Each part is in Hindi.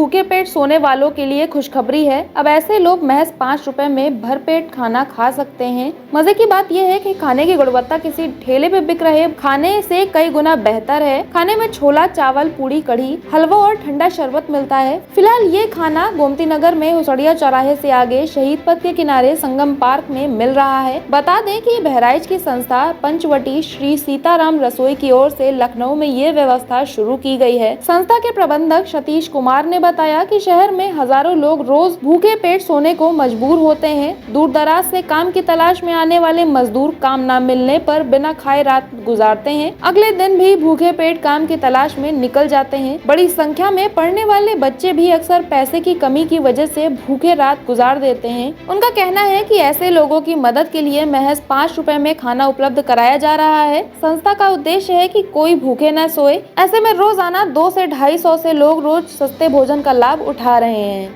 भूखे पेट सोने वालों के लिए खुशखबरी है। अब ऐसे लोग महज 5 रुपए में भरपेट खाना खा सकते हैं। मजे की बात यह है कि खाने की गुणवत्ता किसी ठेले पे बिक रहे खाने से कई गुना बेहतर है। खाने में छोला, चावल, पूड़ी, कढ़ी, हलवा और ठंडा शरबत मिलता है। फिलहाल ये खाना गोमती नगर में हुसड़िया चौराहे से आगे शहीद पथ के किनारे संगम पार्क में मिल रहा है। बता दें कि बहराइच की संस्था पंचवटी श्री सीताराम रसोई की ओर से लखनऊ में ये व्यवस्था शुरू की गई है। संस्था के प्रबंधक सतीश कुमार ने बताया कि शहर में हजारों लोग रोज भूखे पेट सोने को मजबूर होते हैं। दूर दराज से काम की तलाश में आने वाले मजदूर काम न मिलने पर बिना खाए रात गुजारते हैं। अगले दिन भी भूखे पेट काम की तलाश में निकल जाते हैं। बड़ी संख्या में पढ़ने वाले बच्चे भी अक्सर पैसे की कमी की वजह से भूखे रात गुजार देते हैं। उनका कहना है कि ऐसे लोगों की मदद के लिए महज 5 रुपए में खाना उपलब्ध कराया जा रहा है। संस्था का उद्देश्य है कि कोई भूखे न सोए। ऐसे में रोजाना 200 से 250 से लोग रोज सस्ते भोजन का लाभ उठा रहे हैं।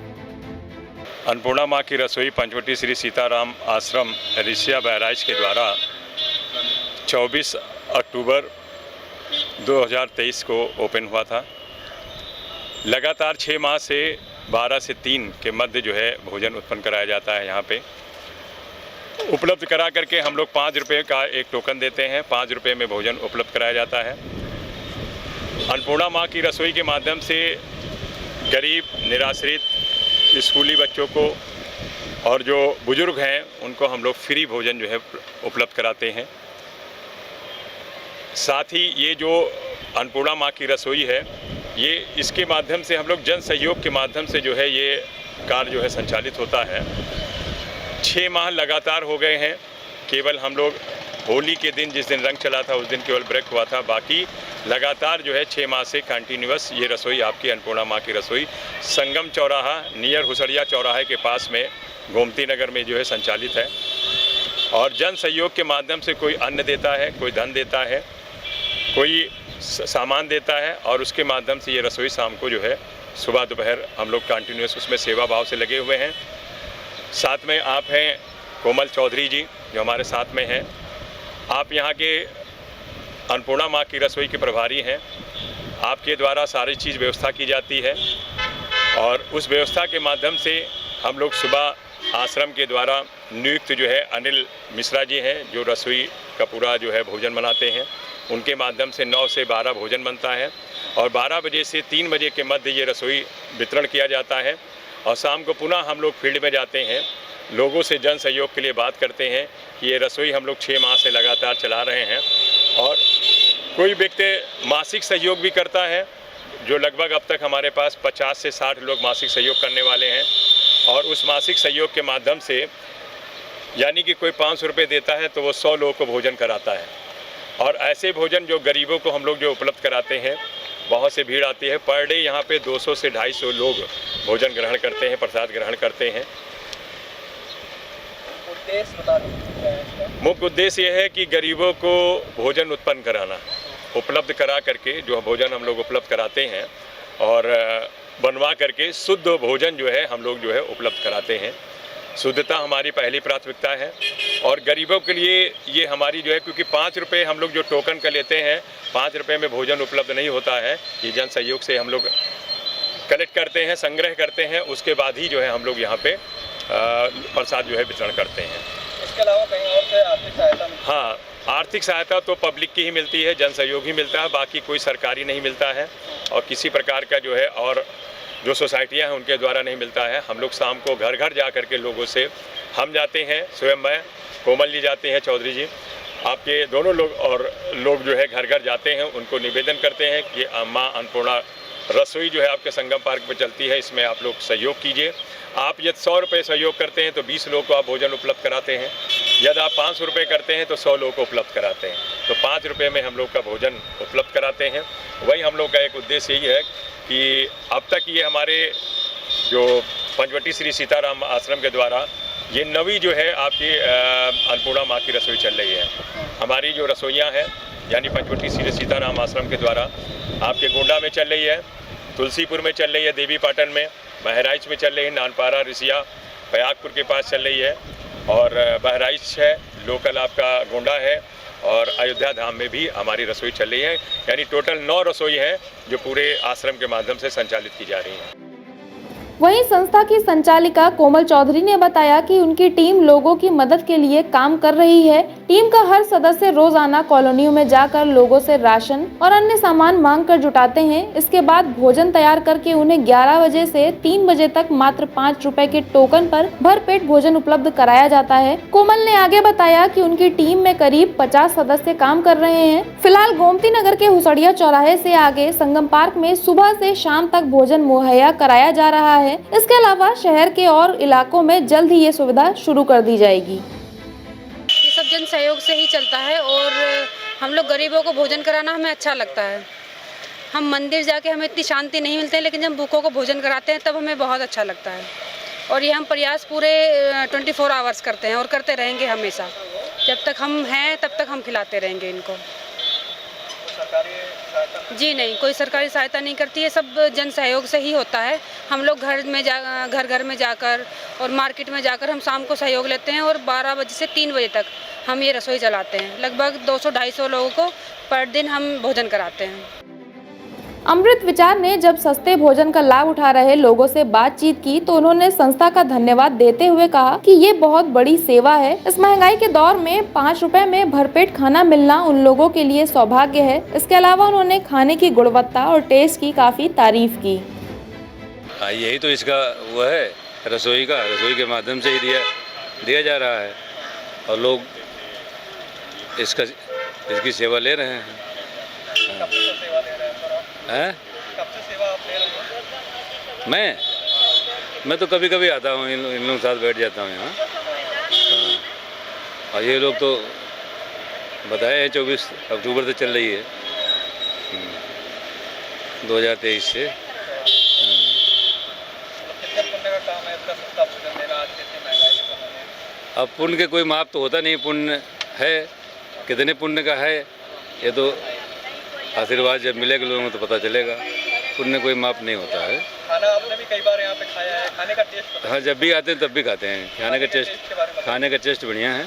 अन्नपूर्णा माँ की रसोई पंचवटी श्री सीताराम आश्रम रिसिया बहराइच के द्वारा 24 अक्टूबर 2023 को ओपन हुआ था। लगातार 6 माह से 12 से 3 के मध्य जो है भोजन उत्पन्न कराया जाता है। यहाँ पे उपलब्ध करा करके हम लोग 5 रुपये का एक टोकन देते हैं। 5 रुपये में भोजन उपलब्ध कराया जाता है। अन्नपूर्णा माँ की रसोई के माध्यम से गरीब, निराश्रित, स्कूली बच्चों को और जो बुजुर्ग हैं उनको हम लोग फ्री भोजन जो है उपलब्ध कराते हैं। साथ ही ये जो अन्नपूर्णा माँ की रसोई है, ये इसके माध्यम से हम लोग जन सहयोग के माध्यम से जो है ये कार्य जो है संचालित होता है। 6 माह लगातार हो गए हैं। केवल हम लोग होली के दिन, जिस दिन रंग चला था, उस दिन केवल ब्रेक हुआ था। बाकी लगातार जो है 6 माह से कंटिन्यूअस ये रसोई आपकी अन्नपूर्णा माँ की रसोई संगम चौराहा नियर हुसड़िया चौराहे के पास में गोमती नगर में जो है संचालित है। और जन सहयोग के माध्यम से कोई अन्न देता है, कोई धन देता है, कोई सामान देता है और उसके माध्यम से ये रसोई शाम को जो है सुबह दोपहर हम लोग कंटिन्यूअस उसमें सेवा भाव से लगे हुए हैं। साथ में आप हैं कोमल चौधरी जी जो हमारे साथ में हैं। आप यहाँ के अन्नपूर्णा माँ की रसोई के प्रभारी हैं। आपके द्वारा सारी चीज़ व्यवस्था की जाती है और उस व्यवस्था के माध्यम से हम लोग सुबह आश्रम के द्वारा नियुक्त जो है अनिल मिश्रा जी हैं जो रसोई का पूरा जो है भोजन बनाते हैं। उनके माध्यम से 9 से 12 भोजन बनता है और 12 बजे से 3 बजे के मध्य ये रसोई वितरण किया जाता है। और शाम को पुनः हम लोग फील्ड में जाते हैं, लोगों से जन सहयोग के लिए बात करते हैं कि ये रसोई हम लोग 6 माह से लगातार चला रहे हैं। और कोई व्यक्ति मासिक सहयोग भी करता है, जो लगभग अब तक हमारे पास 50 से 60 लोग मासिक सहयोग करने वाले हैं। और उस मासिक सहयोग के माध्यम से यानी कि कोई 500 रुपये देता है तो वो 100 लोगों को भोजन कराता है। और ऐसे भोजन जो गरीबों को हम लोग जो उपलब्ध कराते हैं, बहुत से भीड़ आती है। पर डे यहाँ पे 200 से 250 लोग भोजन ग्रहण करते हैं, प्रसाद ग्रहण करते हैं। मुख्य उद्देश्य यह है कि गरीबों को भोजन उत्पन्न कराना, उपलब्ध करा करके जो भोजन हम लोग उपलब्ध कराते हैं और बनवा करके शुद्ध भोजन जो है हम लोग जो है उपलब्ध कराते हैं। शुद्धता हमारी पहली प्राथमिकता है और गरीबों के लिए ये हमारी जो है, क्योंकि 5 रुपये हम लोग जो टोकन का लेते हैं, 5 रुपये में भोजन उपलब्ध नहीं होता है। ये जन सहयोग से हम लोग कलेक्ट करते हैं, संग्रह करते हैं, उसके बाद ही जो है हम लोग यहाँ पे प्रसाद जो है वितरण करते हैं। इसके अलावा कहीं और से आर्थिक सहायता? हाँ, आर्थिक सहायता तो पब्लिक की ही मिलती है, जन सहयोग ही मिलता है, बाकी कोई सरकारी नहीं मिलता है और किसी प्रकार का जो है और जो सोसाइटियाँ हैं उनके द्वारा नहीं मिलता है। हम लोग शाम को घर घर जा कर के लोगों से हम जाते हैं, स्वयं मैं, कोमल जी जाते हैं, चौधरी जी, आपके दोनों लोग और लोग जो है घर घर जाते हैं, उनको निवेदन करते हैं कि माँ अन्नपूर्णा रसोई जो है आपके संगम पार्क में चलती है, इसमें आप लोग सहयोग कीजिए। आप यदि 100 रुपये सहयोग करते हैं तो 20 लोगों को आप भोजन उपलब्ध कराते हैं। यदि आप 500 रुपये करते हैं तो 100 लोगों को उपलब्ध कराते हैं। तो 5 रुपये में हम लोग का भोजन उपलब्ध कराते हैं। वही हम लोग का एक उद्देश्य यही है कि अब तक ये हमारे जो पंचवटी श्री सीताराम आश्रम के द्वारा ये नवी जो है आपकी अन्नपूर्णा माँ की रसोई चल रही है। हमारी जो रसोइयाँ हैं यानी पंचवटी श्री सीताराम आश्रम के द्वारा आपके गोंडा में चल रही है, तुलसीपुर में चल रही है, देवी पाटन में, बहराइच में चल रही है, नानपारा, रिसिया, पयागपुर के पास चल रही है और बहराइच है, लोकल आपका गोंडा है और अयोध्या धाम में भी हमारी रसोई चल रही है। यानी टोटल 9 रसोई हैं जो पूरे आश्रम के माध्यम से संचालित की जा रही हैं। वहीं संस्था की संचालिका कोमल चौधरी ने बताया कि उनकी टीम लोगों की मदद के लिए काम कर रही है। टीम का हर सदस्य रोजाना कॉलोनियों में जाकर लोगों से राशन और अन्य सामान मांग कर जुटाते हैं। इसके बाद भोजन तैयार करके उन्हें 11 बजे से 3 बजे तक मात्र 5 रुपए के टोकन पर भरपेट भोजन उपलब्ध कराया जाता है। कोमल ने आगे बताया कि उनकी टीम में करीब 50 सदस्य काम कर रहे हैं। फिलहाल गोमती नगर के हुसड़िया चौराहे से आगे संगम पार्क में सुबह से शाम तक भोजन मुहैया कराया जा रहा है। इसके अलावा शहर के और इलाकों में जल्द ही ये सुविधा शुरू कर दी जाएगी। ये सब जन सहयोग से ही चलता है और हम लोग गरीबों को भोजन कराना हमें अच्छा लगता है। हम मंदिर जाके हमें इतनी शांति नहीं मिलती है, लेकिन जब भूखों को भोजन कराते हैं तब हमें बहुत अच्छा लगता है। और ये हम प्रयास पूरे 24 आवर्स करते हैं और करते रहेंगे हमेशा। जब तक हम हैं तब तक हम खिलाते रहेंगे इनको। सरकारी सहायता जी नहीं, कोई सरकारी सहायता नहीं करती है, सब जन सहयोग से ही होता है। हम लोग घर घर में जाकर और मार्केट में जाकर हम शाम को सहयोग लेते हैं और 12 बजे से 3 बजे तक हम ये रसोई चलाते हैं। लगभग 200-250 लोगों को पर दिन हम भोजन कराते हैं। अमृत विचार ने जब सस्ते भोजन का लाभ उठा रहे लोगों से बातचीत की तो उन्होंने संस्था का धन्यवाद देते हुए कहा कि ये बहुत बड़ी सेवा है। इस महंगाई के दौर में 5 रुपए में भरपेट खाना मिलना उन लोगों के लिए सौभाग्य है। इसके अलावा उन्होंने खाने की गुणवत्ता और टेस्ट की काफी तारीफ की। यही तो इसका वो है, रसोई के माध्यम से ही दिया जा रहा है और लोग इसकी सेवा ले रहे हैं। कब से सेवा दे रहे हैं सर आप? हैं? कब से सेवा आप ले रहे हैं? मैं तो कभी कभी आता हूँ, इन लोगों के साथ बैठ जाता हूँ यहाँ। हाँ। और ये लोग तो बताए हैं 24 अक्टूबर से चल रही है, 2023 से। कितने पुण्य का काम है इसका सस्ता भोजन देना आज के इतनी महंगाई के समय में? अब पुण्य के कोई माप तो होता नहीं, पुण्य है कितने पुण्य का है, ये तो आशीर्वाद जब मिलेगा लोगों को तो पता चलेगा। पुण्य कोई माप नहीं होता है। खाना आपने भी कई बार यहाँ पे खाया है, खाने का टेस्ट हाँ, जब भी आते हैं तब भी खाते हैं। खाने का टेस्ट बढ़िया है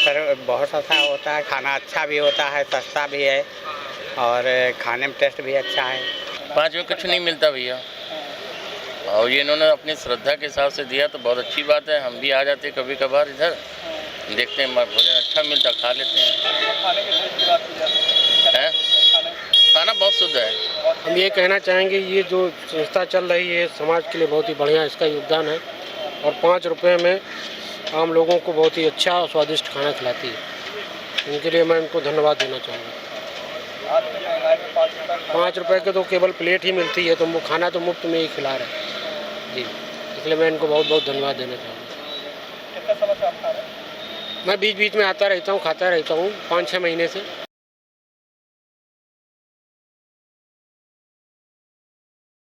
सर, बहुत अच्छा होता है, खाना अच्छा भी होता है, सस्ता भी है और खाने में टेस्ट भी अच्छा है। 5 में कुछ नहीं मिलता भैया, और ये इन्होंने अपनी श्रद्धा के हिसाब से दिया तो बहुत अच्छी बात है। हम भी आ जाते हैं कभी कभार इधर, देखते हैं भोजन अच्छा मिलता, खा लेते हैं। खाने के टेस्ट की बात की जाती है, खाना बहुत शुद्ध है। हम ये कहना चाहेंगे ये जो संस्था चल रही है समाज के लिए बहुत ही बढ़िया इसका योगदान है और 5 रुपये में आम लोगों को बहुत ही अच्छा और स्वादिष्ट खाना खिलाती है। इनके लिए मैं इनको धन्यवाद देना चाहूँगा। आज की महंगाई में 5 रुपये 5 रुपये के तो केवल प्लेट ही मिलती है, तो वो खाना तो मुफ्त में ही खिला रहे हैं जी, इसलिए मैं इनको बहुत बहुत धन्यवाद देना चाहूँगा। कितने समय से आप खा रहे हैं? मैं बीच बीच में आता रहता हूँ, खाता रहता हूँ 5-6 महीने से।